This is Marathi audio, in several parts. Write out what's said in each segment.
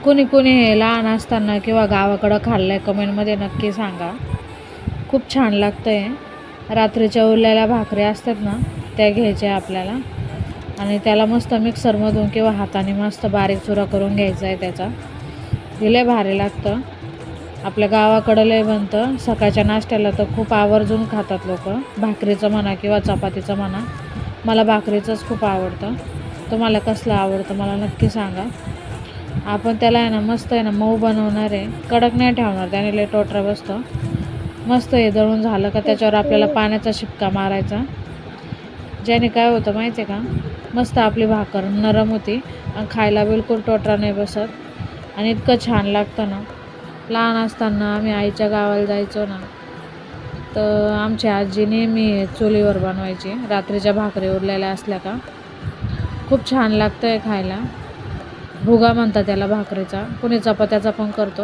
कोणी कोणी हे लहान असताना किंवा गावाकडं खाल्लं आहे कमेंटमध्ये नक्की सांगा. खूप छान लागतं आहे. रात्रीच्या उरलेल्या भाकरी असतात ना, त्या घ्यायच्या आपल्याला आणि त्याला मस्त मिक्सरमधून किंवा हाताने मस्त बारीक चुरा करून घ्यायचा आहे त्याचा. लय भारी लागतं. आपल्या गावाकडं लय बनतं. सकाळच्या नाश्त्याला तर खूप आवर्जून खातात लोक. भाकरीचं म्हणा किंवा चपातीचं म्हणा. मला भाकरीचंच खूप आवडतं. तुम्हाला कसलं आवडतं मला नक्की सांगा. आपण त्याला आहे ना मस्त आहे ना मऊ बनवणार आहे. कडक नाही ठेवणार, त्याने लय टोटरा बसतं. मस्त हे दळून झालं का त्याच्यावर आपल्याला पाण्याचा शिपका मारायचा. ज्याने काय होतं माहिती आहे का, मस्त आपली भाकर नरम होती आणि खायला बिलकुल टोटरा नाही बसत आणि इतकं छान लागतं ना. लहान असताना आम्ही आईच्या गावाला जायचो ना, तर आमची आजी नेहमी चुलीवर बनवायची. रात्रीच्या भाकरी उरलेल्या असल्या का खूप छान लागतं आहे खायला. भुगा म्हणतात त्याला भाकरीचा, कुणी चपात्याचा पण करतो.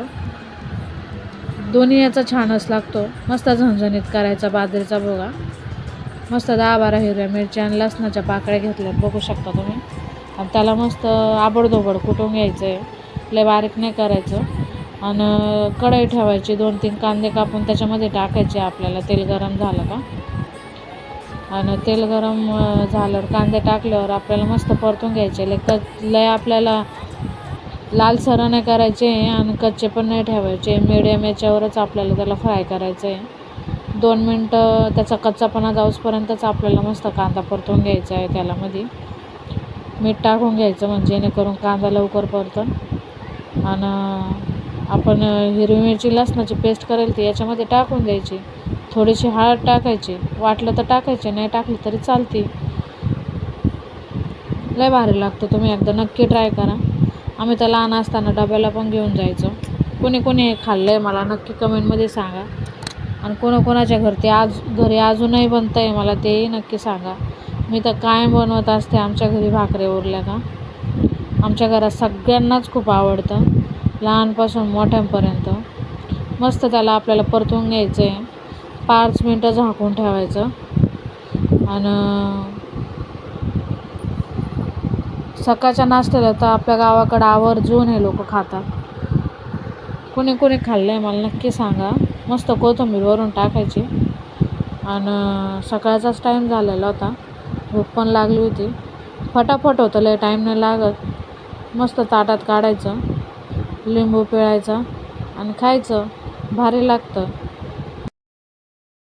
दोन्ही याचा छानच लागतो. मस्त झणझणीत करायचा बाजरीचा भुगा. मस्त 10-12 हिरव्या मिरच्या आणि लसणाच्या पाकळ्या घेतल्यात बघू शकता तुम्ही. आणि त्याला मस्त आबडधोबड कुटून घ्यायचं आहे, लय बारीक नाही करायचं. आणि कढई ठेवायची, 2-3 कांदे कापून त्याच्यामध्ये टाकायचे. आपल्याला तेल गरम झालं का, आणि तेल गरम झाल्यावर कांदे टाकल्यावर आपल्याला मस्त परतून घ्यायचे. लय आपल्याला लालसर नाही करायचे आणि कच्चे पण नाही ठेवायचे. मिडियम याच्यावरच आपल्याला त्याला फ्राय करायचं आहे. 2 मिनटं त्याचा कच्चापणा जाऊसपर्यंतच आपल्याला मस्त कांदा परतून घ्यायचा आहे. त्याला मध्ये मीठ टाकून घ्यायचं म्हणजे जेणेकरून कांदा लवकर परतं. आणि आपण हिरवी मिरची लसणाची पेस्ट करेल ती याच्यामध्ये टाकून द्यायची. थोडीशी हळद टाकायची, वाटलं तर टाकायची, नाही टाकली तरी चालते. लय भारी लागतं. तुम्ही एकदा नक्की ट्राय करा. आम्ही तर लहान असताना डब्याला पण घेऊन जायचो. कोणी कोणी हे खाल्लं आहे मला नक्की कमेंटमध्ये सांगा. आणि कोणाकोणाच्या घरी अजूनही बनतं आहे मला तेही नक्की सांगा. मी तर कायम बनवत असते आमच्या घरी भाकरी उरल्या का. आमच्या घरात सगळ्यांनाच खूप आवडतं, लहानपासून मोठ्यांपर्यंत. मस्त त्याला आपल्याला परतून घ्यायचं आहे. 5 मिनटं झाकून ठेवायचं. आणि सकाळच्या नाश्त्याला तर आपल्या गावाकडं आवर्जून हे लोक खातात. कोणी कोणी खाल्लं आहे मला नक्की सांगा. मस्त कोथिंबीर वरून टाकायची. आणि सकाळचाच टाईम झालेला होता, भूक पण लागली होती. फटाफट होतं, लय टाईम नाही लागत. मस्त ताटात काढायचं, लिंबू पिळायचा आणि खायचं. भारी लागतं.